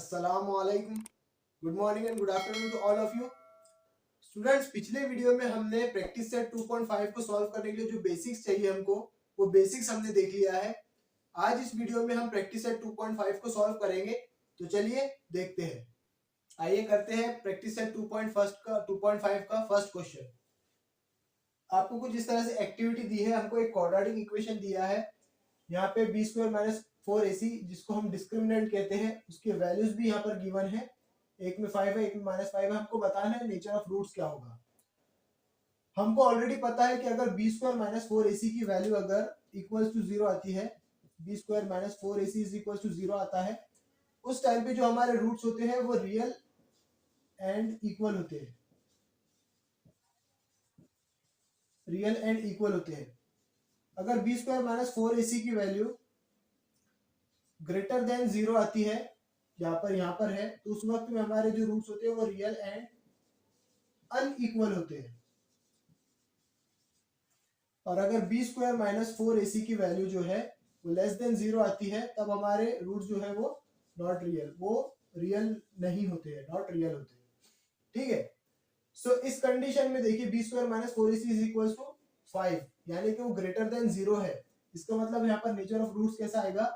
अस्सलामुअलैकुम, good morning and good afternoon to all of you students. पिछले video में हमने प्रैक्टिस सेट 2.5 को सॉल्व करने के लिए जो बेसिक्स चाहिए हमको, वो बेसिक्स हमने देख लिया है। आज इस वीडियो में हम प्रैक्टिस सेट 2.5 को सॉल्व करेंगे, तो चलिए देखते हैं। आइए करते हैं प्रैक्टिस सेट 2.5 का फर्स्ट क्वेश्चन। आपको कुछ इस तरह से एक्टिविटी दी है, हमको एक क्वाड्रेटिक इक्वेशन दिया है। यहाँ पे बी स्क्वायर माइनस 4ac जिसको हम डिस्क्रिमिनेंट कहते हैं, उसके वैल्यूज भी यहाँ पर गिवन है। एक में 5 है, एक में -5 है। हमको बताना है नेचर ऑफ रूट्स क्या होगा। हमको ऑलरेडी पता है कि अगर बी स्क्वायर माइनस 4ac की वैल्यू अगर इक्वल्स टू 0 आती है, B square minus 4ac is equals to 0 आता है, उस टाइम पे जो हमारे रूट्स होते हैं वो रियल एंड इक्वल होते हैं, रियल एंड इक्वल होते हैं। अगर बी स्क्वायर माइनस 4ac की वैल्यू ग्रेटर देन 0 आती है, यहाँ पर है, तो उस वक्त में हमारे जो रूट्स होते हैं वो रियल एंड अनइक्वल होते हैं। और अगर बी स्क्वायर माइनस 4ac की वैल्यू जो है वो लेस देन 0 आती है, तब हमारे रूट्स जो है वो नॉट रियल, वो रियल नहीं होते हैं, नॉट रियल होते हैं। ठीक है। सो इस कंडीशन में देखिए B square minus 4ac is equal to 5, यानी कि वो ग्रेटर देन 0 है। इसका मतलब यहाँ पर नेचर ऑफ रूट्स कैसा आएगा,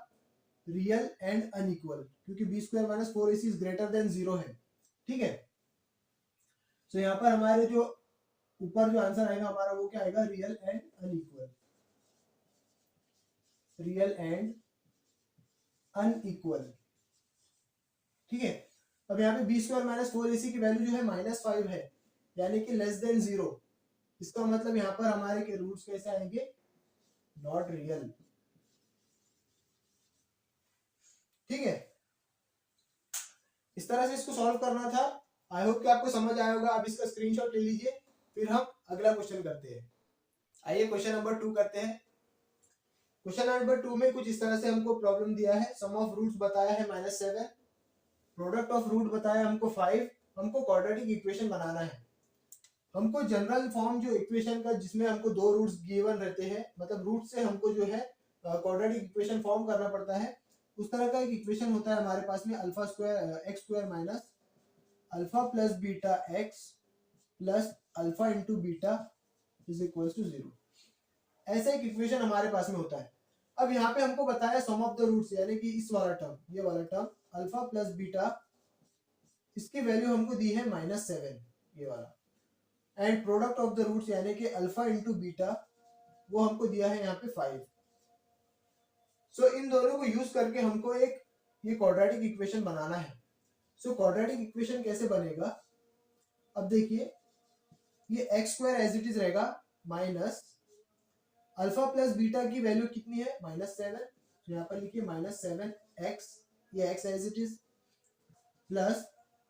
रियल एंड अनइक्वल, क्योंकि B square minus 4ac is greater than 0 है। ठीक है। सो यहाँ पर हमारे जो ऊपर जो आंसर आएगा हमारा वो क्या आएगा, real and unequal, real and unequal. ठीक है। अब यहाँ पे बी स्क्वायर माइनस 4ac की वैल्यू जो है -5 है, यानी कि लेस देन 0। इसका मतलब यहाँ पर हमारे के रूट्स कैसे आएंगे, नॉट रियल। ठीक है। इस तरह से इसको सॉल्व करना था। आई होप कि आपको समझ आया होगा। आप इसका स्क्रीनशॉट ले लीजिए, फिर हम अगला क्वेश्चन करते हैं। आइए क्वेश्चन नंबर 2 करते हैं। क्वेश्चन नंबर 2 में कुछ इस तरह से हमको प्रॉब्लम दिया है। सम ऑफ रूट्स बताया है -7, प्रोडक्ट ऑफ रूट बताया हमको 5। हमको क्वाड्रेटिक इक्वेशन बनाना है। हमको जनरल फॉर्म जो इक्वेशन का, जिसमें हमको दो रूट्स गिवन रहते हैं, मतलब रूट से हमको जो है क्वाड्रेटिक इक्वेशन फॉर्म करना पड़ता है, उस तरह का एक इक्वेशन होता है हमारे पास में, alpha square X square minus alpha plus beta X plus alpha into beta is equal to 0। ऐसा एक इक्वेशन हमारे पास में होता है। अब यहाँ पे हमको बताया सम ऑफ द रूट्स, यानी कि इस वाला टर्म, ये वाला टर्म अल्फा प्लस बीटा, इसकी वैल्यू हमको दी है -7, ये वाला। And product of the roots यानी कि अल्फा इंटू बीटा, वो हमको दिया है यहाँ पे 5। सो इन दोनों को यूज करके हमको एक ये क्वाड्रेटिक इक्वेशन बनाना है। सो क्वाड्रेटिक इक्वेशन कैसे बनेगा, अब देखिए, ये X square as it is रहेगा माइनस अल्फा प्लस बीटा की वैल्यू कितनी है, -7, तो यहाँ पर लिखिए -7x, ये x as it is, plus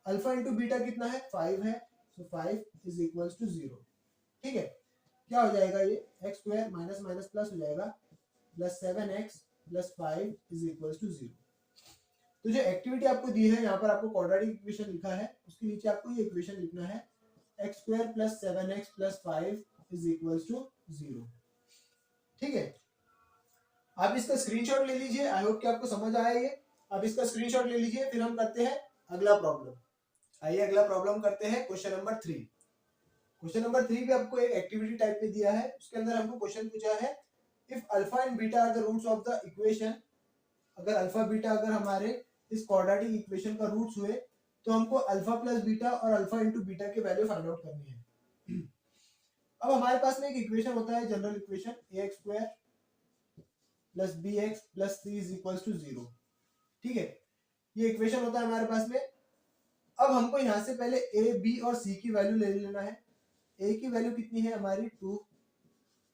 alpha into beta कितना है, 5 है, सो 5 इज इक्वल्स टू 0। ठीक है। क्या हो जाएगा, ये X square minus minus plus हो जाएगा, plus 7x plus 5 is equals to 0। तो जो एक्टिविटी आपको दी है, यहाँ पर आपको क्वाड्रेटिक इक्वेशन लिखा है, उसके नीचे आपको ये इक्वेशन लिखना है, X square plus 7x plus 5 is equals to 0। ठीक है। आप इसका स्क्रीनशॉट ले लीजिए। आई होप कि आपको समझ आया ये। आप इसका स्क्रीनशॉट ले लीजिए, फिर हम करते हैं अगला प्रॉब्लम। आइए अगला प्रॉब्लम करते हैं, क्वेश्चन नंबर 3। क्वेश्चन नंबर 3 पे आपको एक एक्टिविटी टाइप में दिया है। उसके अंदर हमको क्वेश्चन पूछा है, if alpha and beta are the roots of the equation, अगर अल्फा बीटा अगर हमारे इस क्वाड्रेटिक इक्वेशन का रूट्स हुए, तो हमको अल्फा प्लस बीटा और अल्फा इंटू बीटा की वैल्यू फाइंड आउट करनी है। अब हमारे पास में एक इक्वेशन होता है, general equation, ax square plus bx plus c is equals to 0। ठीक है। ये इक्वेशन होता है हमारे पास में। अब हमको यहाँ से पहले a, b और c की वैल्यू ले लेना है। a की वैल्यू कितनी है हमारी 2,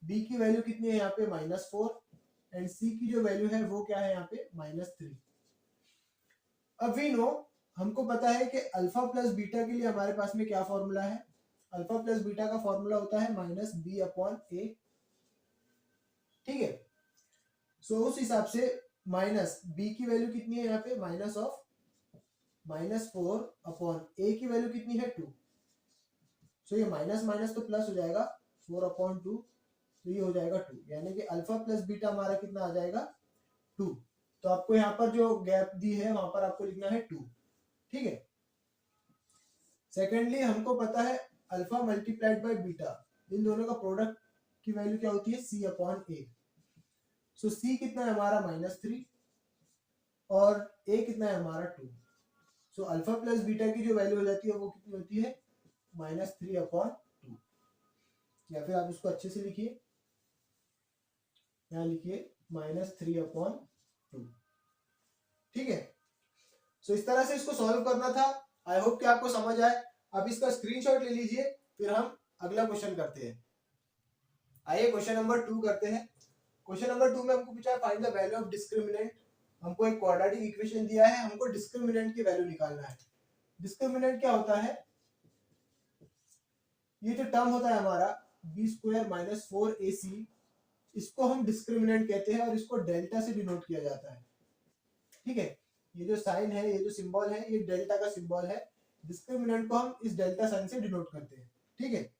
b की वैल्यू कितनी है यहाँ पे -4, एंड c की जो वैल्यू है वो क्या है यहाँ पे -3। अब वी नो, हमको पता है कि अल्फा प्लस बीटा के लिए हमारे पास में क्या फॉर्मूला है, अल्फा प्लस बीटा का फॉर्मूला होता है -b/a। ठीक है। सो उस हिसाब से माइनस b की वैल्यू कितनी है यहाँ पे, माइनस ऑफ -4/a की वैल्यू कितनी है 2। सो ये माइनस माइनस तो प्लस हो जाएगा, 4/2, तो ये हो जाएगा 2, यानी कि अल्फा प्लस बीटा हमारा कितना आ जाएगा 2। तो आपको यहाँ पर जो गैप दी है वहां पर आपको लिखना है 2। ठीक है। सेकेंडली हमको पता है अल्फा मल्टीप्लाइड बाय बीटा, इन दोनों का प्रोडक्ट की वैल्यू क्या होती है, c अपॉन ए। सो c कितना है हमारा -3 और a कितना है हमारा 2। सो अल्फा प्लस बीटा की जो वैल्यू हो जाती है वो कितनी होती है, -3 अपॉन 2। या फिर आप इसको अच्छे से लिखिए, यहाँ लिखिए -3 अपॉन 2। ठीक है। सो इस तरह से इसको सॉल्व करना था। आई होप कि आपको समझ आए। अब इसका स्क्रीनशॉट ले लीजिए, फिर हम अगला क्वेश्चन करते हैं। आइए क्वेश्चन नंबर 2 करते हैं। क्वेश्चन नंबर 2 में हमको पूछा है find the value of discriminant. हमको एक क्वाड्रेटिक इक्वेशन दिया है, हमको डिस्क्रिमिनेंट की वैल्यू निकालना है। डिस्क्रिमिनेंट क्या होता है, ये जो टर्म होता है हमारा b² - 4ac, इसको हम डिस्क्रिमिनेंट कहते हैं और इसको डेल्टा से डिनोट किया जाता है। ठीक है, ये जो साइन है, ये जो सिंबल है, ये डेल्टा का सिंबल है। डिस्क्रिमिनेंट को हम इस डेल्टा साइन से डिनोट करते हैं। ठीक है,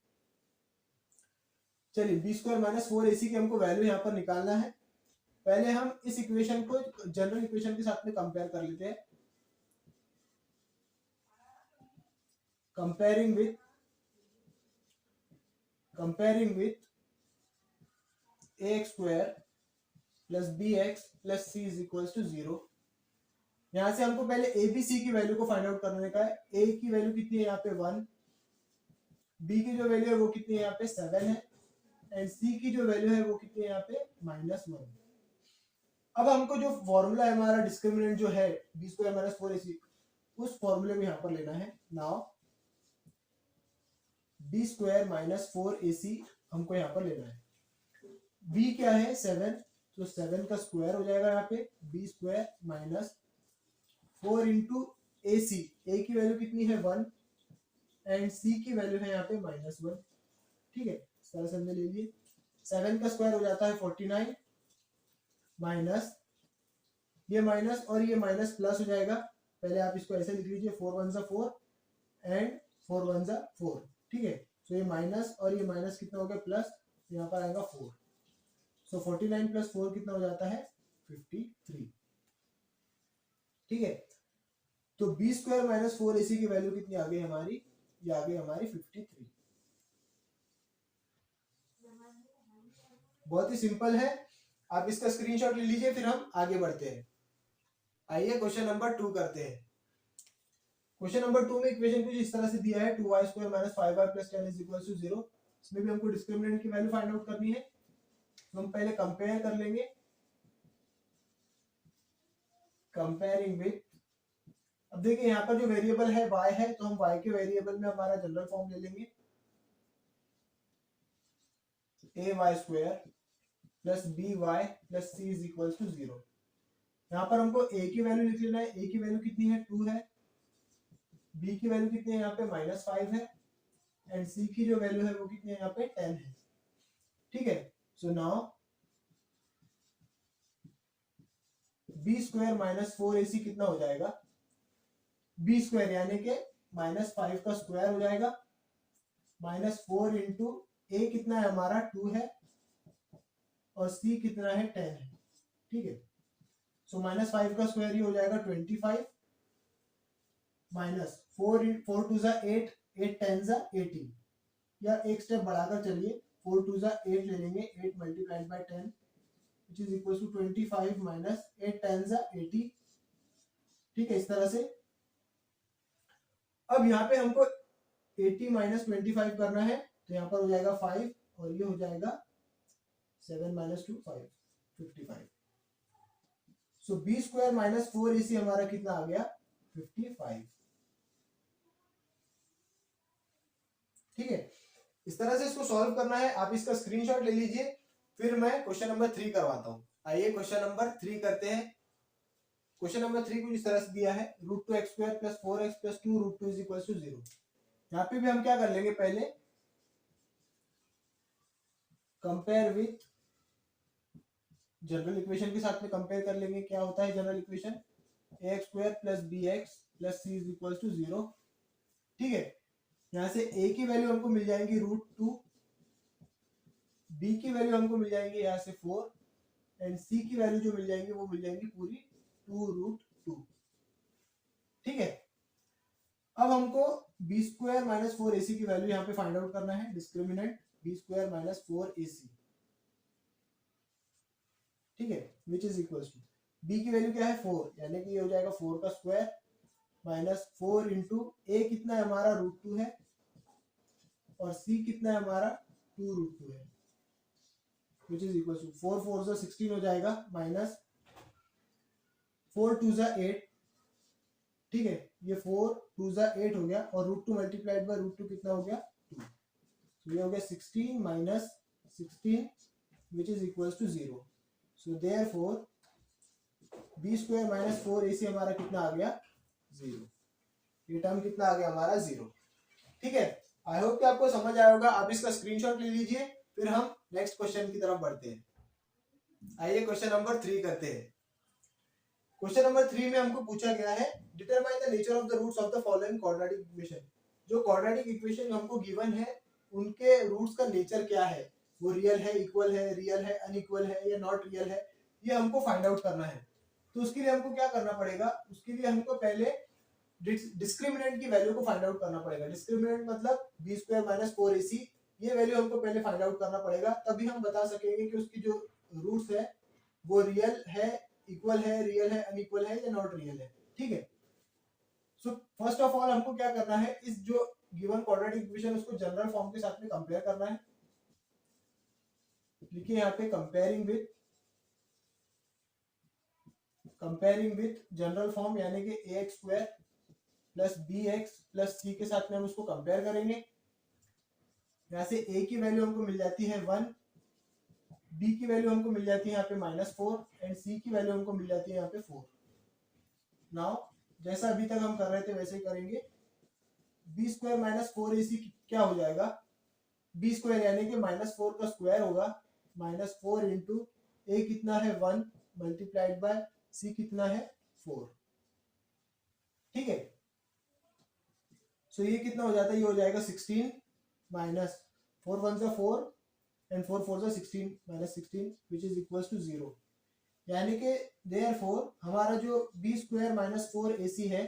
चलिए b² - 4ac की हमको वैल्यू यहाँ पर निकालना है। पहले हम इस इक्वेशन को जनरल इक्वेशन के साथ में कंपेयर कर लेते हैं। Comparing with ax² plus bx plus c is equal to 0। यहां से हमको पहले a b c की वैल्यू को फाइंड आउट करने का है। a की वैल्यू कितनी है यहाँ पे 1, b की जो वैल्यू है वो कितनी है यहाँ पे 7 है, एंड c की जो वैल्यू है वो कितनी है यहाँ पे -1। अब हमको जो फॉर्मूला है हमारा डिस्क्रिमिनेंट जो है b² - 4ac, उस फॉर्मूले में यहाँ पर लेना है। नाउ b² - 4ac हमको यहाँ पर लेना है। b क्या है 7, तो 7 का स्क्वायर हो जाएगा यहाँ पे b² - 4 इंटू ac। a की वैल्यू कितनी है 1 एंड c की वैल्यू है यहाँ पे -1। ठीक है, इस तरह से हमने ले लिए। 7 का स्क्वायर हो जाता है 49 माइनस ये माइनस और ये माइनस प्लस हो जाएगा। पहले आप इसको ऐसे लिख लीजिए 4 1 जा 4 एंड 4 1 जा 4। ठीक है, तो ये माइनस और ये माइनस कितना हो गया प्लस, यहाँ पर आएगा 4। सो 49 प्लस 4 कितना हो जाता है 53। ठीक है, तो b² - 4ac की वैल्यू कितनी आ गई हमारी, ये आ गई हमारी 53। बहुत ही सिंपल है, आप इसका स्क्रीनशॉट ले लीजिए, फिर हम आगे बढ़ते हैं। आइए क्वेश्चन नंबर 2 करते हैं। क्वेश्चन नंबर 2 में इक्वेशन कुछ इस तरह से दिया है 2y² - 5y + 10 is equal to 0। इसमें भी हमको डिस्क्रिमिनेंट की वैल्यू फाइंड आउट करनी है। तो हम पहले कंपेयर कर लेंगे। कंपेयरिंग विथ, अब देखिए यहाँ पर जो वेरिएबल है y है, तो हम y के वेरिएबल में हमारा जनरल फॉर्म ले लेंगे ay² plus by plus c is equal to 0। यहाँ पर हमको a की वैल्यू लिख लेना है। a की वैल्यू कितनी है 2 है, b की वैल्यू कितनी है यहाँ पे -5 है, एंड c की जो वैल्यू है वो कितनी है यहाँ पे 10 है। ठीक है, सो नाउ b² - 4ac कितना हो जाएगा, b² यानी कि -5 का स्क्वायर हो जाएगा, -4 इंटू a कितना है हमारा 2 है और c कितना है 10 है। ठीक है, सो -5 का स्क्वायर ही हो जाएगा 25 माइनस 4 2 जा 8 8 10 जा 18, या एक स्टेप बढ़ाकर चलिए 4 2 जा 8 ले लेंगे, 8 multiplied by 10 which is equal to 25 minus 8 10 जा 80। ठीक है, इस तरह से। अब यहाँ पे हमको 80 माइनस 25 करना है, तो यहाँ पर हो जाएगा 5 और ये हो जाएगा 7 माइनस 2 5 55। सो b² - 4ac हमारा कितना आ गया 55। ठीक है, इस तरह से इसको सॉल्व करना है। आप इसका स्क्रीनशॉट ले लीजिए, फिर मैं क्वेश्चन नंबर 3 करवाता हूं। आइए क्वेश्चन नंबर 3 करते हैं। क्वेश्चन नंबर 3 को इस तरह से दिया है √2x² + 4x + 2 √2 is equal to 0। यहाँ पे भी हम क्या कर लेंगे, पहले कंपेयर विथ जनरल इक्वेशन के साथ में कंपेयर कर लेंगे। क्या होता है general equation, ax² + bx + c is equal to 0। ठीक है, यहाँ से a की वैल्यू हमको मिल जाएंगी √2, b की वैल्यू हमको मिल जाएंगी यहाँ से 4 एंड c की वैल्यू जो मिल जाएंगी वो मिल जाएंगी पूरी 2√2। ठीक है, अब हमको बी स्क्वायर माइनस 4ac की वैल्यू यहाँ पे फाइंड आउट करना है, discriminant B square minus 4ac, ठीक है, which is equal to b की वैल्यू क्या है 4, यानी कि ये हो जाएगा 4 का स्क्वायर माइनस 4 इंटू a कितना है हमारा √2 है और c कितना है हमारा 2√2 है, विच इज इक्वल टू 4 4 जो 16 हो जाएगा माइनस 4 2 जा 8, ठीक है, ये 4 2 जा 8 हो गया और √2 मल्टीप्लाइड बाय √2 कितना हो गया 2, तो ये हो गया 16 minus 16 which is equal to 0। So therefore B square minus 4ac हमारा कितना आ गया 0, ये टर्म कितना आ गया हमारा 0, ठीक है। आई होप कि आपको समझ आया होगा, आप इसका स्क्रीनशॉट ले लीजिए, फिर हम नेक्स्ट क्वेश्चन की तरफ बढ़ते हैं। आइए क्वेश्चन नंबर 3 करते हैं। क्वेश्चन नंबर 3 में हमको पूछा गया है determine the nature of the roots of the following quadratic equation. जो क्वाड्रेटिक इक्वेशन हमको गिवन है उनके रूट्स का नेचर क्या है, वो रियल है, इक्वल है, रियल है, अनइक्वल है या नॉट रियल है, ये हमको फाइंड आउट करना है। तो उसके लिए हमको क्या करना पड़ेगा, उसके लिए हमको पहले डिस्क्रिमिनेंट की वैल्यू को फाइंड आउट करना पड़ेगा। डिस्क्रिमिनेंट मतलब बी स्क्वायर माइनस 4ac, ये वैल्यू हमको पहले फाइंड आउट करना पड़ेगा, तभी हम बता सकेंगे कि उसकी जो रूट्स है वो रियल है, इक्वल है, रियल है, अनइक्वल है या नॉट रियल है, ठीक है। सो फर्स्ट ऑफ ऑल हमको क्या करना है, इस जो गिवन क्वाड्रेटिक इक्वेशन उसको जनरल फॉर्म के साथ में कंपेयर करना है। लिखिए यहाँ पे कंपेयरिंग विथ जनरल फॉर्म, यानी कि ax square plus bx plus c के साथ में हम उसको कंपेयर करेंगे। यहाँ से a की वैल्यू हमको मिल जाती है 1, b की वैल्यू हमको मिल जाती है यहाँ पे -4 एंड c की वैल्यू हमको मिल जाती है यहाँ पे 4। नाउ जैसा अभी तक हम कर रहे थे वैसे ही करेंगे। बी स्क्वायर माइनस 4ac क्या हो जाएगा, बी स्क्वायर यानी कि -4 का स्क्वायर होगा, -4 इंटू a कितना है 1 मल्टीप्लाइड बाय c कितना है 4, ठीक है। सो ये कितना हो जाता है, ये हो जाएगा 16 माइनस 4 1 जा 4 एंड 4 4 जा 16 minus 16 which is equal to 0, यानी कि देयरफॉर हमारा जो बी स्क्वायर माइनस 4ac है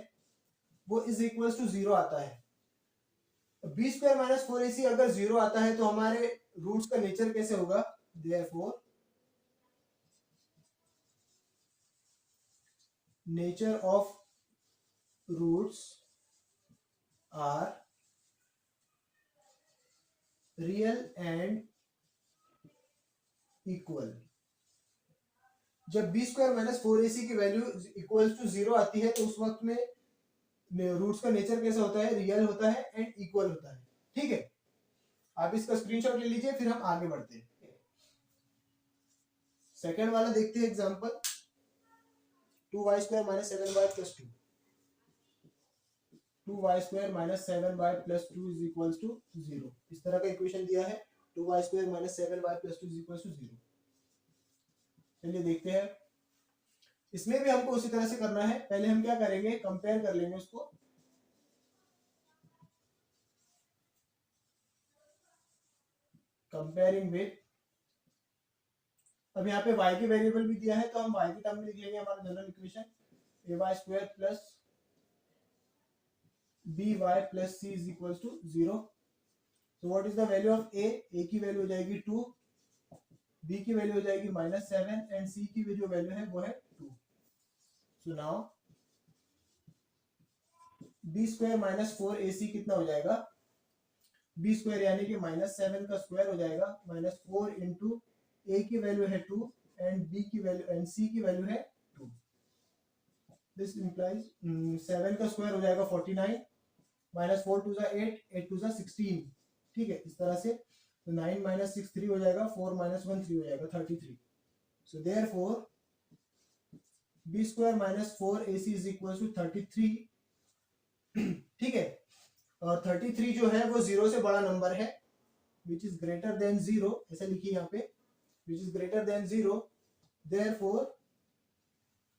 वो इज इक्वल टू 0 आता है। बी स्क्वायर माइनस 4ac अगर 0 आता है तो हमारे रूट्स का नेचर कैसे होगा, therefore nature of roots are real and equal. जब बी स्क्वायर माइनस 4ac की वैल्यू इक्वल टू 0 आती है तो उस वक्त में रूट्स का नेचर कैसा होता है, रियल होता है एंड इक्वल होता है, ठीक है। आप इसका स्क्रीनशॉट ले लीजिए, फिर हम आगे बढ़ते हैं। सेकंड वाला देखते हैं example, 2y square minus 7y plus 2, 2y square minus 7y plus 2 is equal to 0। इस तरह का इक्वेशन दिया है, 2y square minus 7y plus 2 is equal to 0। चलिए देखते हैं, इसमें भी हमको उसी तरह से करना है। पहले हम क्या करेंगे, कंपेयर कर लेंगे उसको, कंपेयरिंग विथ, अब यहाँ पे y के वेरिएबल भी दिया है तो हम y के टर्म में लिख लेंगे हमारा general equation, ay square plus by plus c is equal to 0। So what is the value of a की वैल्यू हो जाएगी 2, b की वैल्यू हो जाएगी -7 एंड c की जो वैल्यू है वो है 2। So now b square minus 4ac कितना हो जाएगा, b स्क्वायर यानी कि -7 का स्क्वायर हो जाएगा, -4 इंटू a की वैल्यू है 2 एंड b की वैल्यू एंड c की वैल्यू है 2। दिस इंप्लाइज 7 का स्क्वायर हो जाएगा 49 -4 2 जा 8 8 2 जा 16, ठीक है। इस तरह से तो 9 माइनस 6 3 हो जाएगा, 4 माइनस 1 3 हो जाएगा 33। So therefore b square minus 4ac is equal to 33, ठीक है। और 33 जो है वो 0 से बड़ा नंबर है, विच इज ग्रेटर देन 0, ऐसा लिखिए यहाँ पे, which is greater than 0। Therefore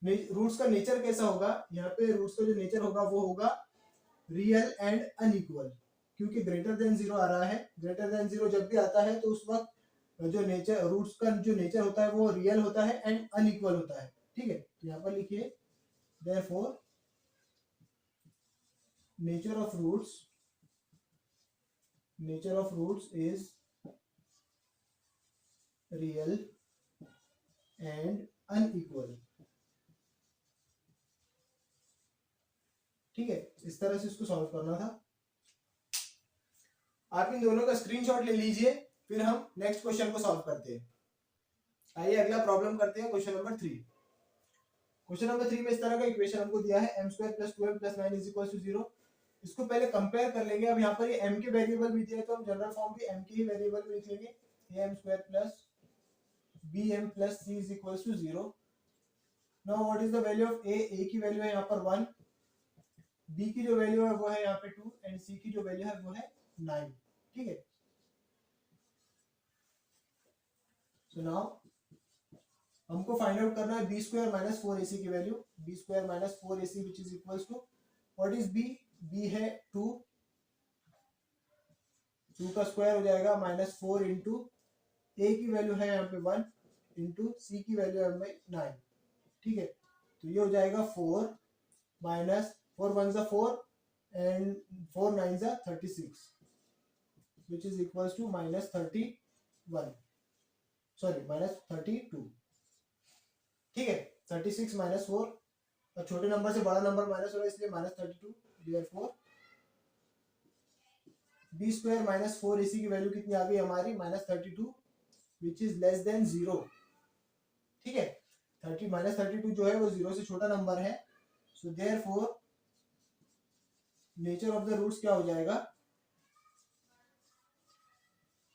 roots का नेचर कैसा होगा, यहाँ पे रूट्स का जो नेचर होगा वो होगा रियल एंड अनइक्वल, क्योंकि ग्रेटर देन 0 आ रहा है। ग्रेटर देन 0 जब भी आता है तो उस वक्त जो नेचर रूट्स का जो नेचर होता है वो रियल होता है एंड अनइक्वल होता है, ठीक है। तो यहाँ पर लिखिए therefore nature of roots is real and unequal। ठीक है, इस तरह से इसको सॉल्व करना था। आप इन दोनों का स्क्रीनशॉट ले लीजिए, फिर हम नेक्स्ट क्वेश्चन को सॉल्व करते हैं। आइए अगला प्रॉब्लम करते हैं, क्वेश्चन नंबर 3। क्वेश्चन नंबर 3 में इस तरह का इक्वेशन हमको दिया है m² + 2m + 9 = 0। इसको पहले कंपेयर कर लेंगे। अब यहाँ पर ये m के वेरिएबल भी दिए, तो हम जनरल फॉर्म भी m के ही वेरिएबल में लिख लेंगे। am² + bm + c = 0। Now what is the value of a की वैल्यू है यहाँ पर 1, b की जो वैल्यू है वो है यहाँ पे 2 एंड c की जो वैल्यू है वो है 9। ठीक है, सो नाउ हमको फाइंड आउट करना है b² - 4ac की value. b² - 4ac which is equals to, what is b? b है 2, 2 का स्क्वायर हो जाएगा -4 इंटू a की वैल्यू है यहाँ पे 1 इंटू c की वैल्यू है 9। ठीक है, तो ये हो जाएगा 4 माइनस 4 1 ज़ा 4 एंड 4 9 ज़ा 36 which is equals to -31, sorry -32। ठीक है, 36 - 4 और छोटे नंबर से बड़ा नंबर माइनस होगा, इसलिए -32। देयरफॉर b² - 4ac की वैल्यू कितनी आ गई हमारी? -32 विच इज लेस देन 0। ठीक है, -32 जो है वो 0 से छोटा नंबर है। So therefore nature of the roots क्या हो जाएगा?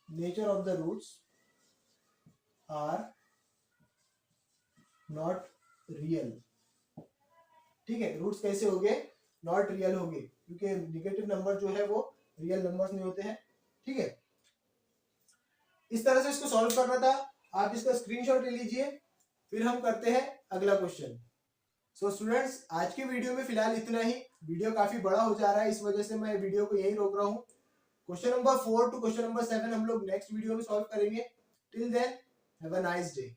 Nature of the roots are not real. ठीक है, रूट्स कैसे हो गए? नॉट रियल हो गए, क्योंकि नेगेटिव नंबर जो है वो रियल नंबर्स नहीं होते हैं। ठीक है, इस तरह से इसको सॉल्व करना था। आप इसका स्क्रीनशॉट ले लीजिए, फिर हम करते हैं अगला क्वेश्चन। सो स्टूडेंट्स, आज की वीडियो में फिलहाल इतना ही। वीडियो काफी बड़ा हो जा रहा है, इस वजह से मैं वीडियो को यहीं रोक रहा हूँ। Question number 4 to question number 7 हम लोग नेक्स्ट वीडियो में सॉल्व करेंगे। Till then have a nice day.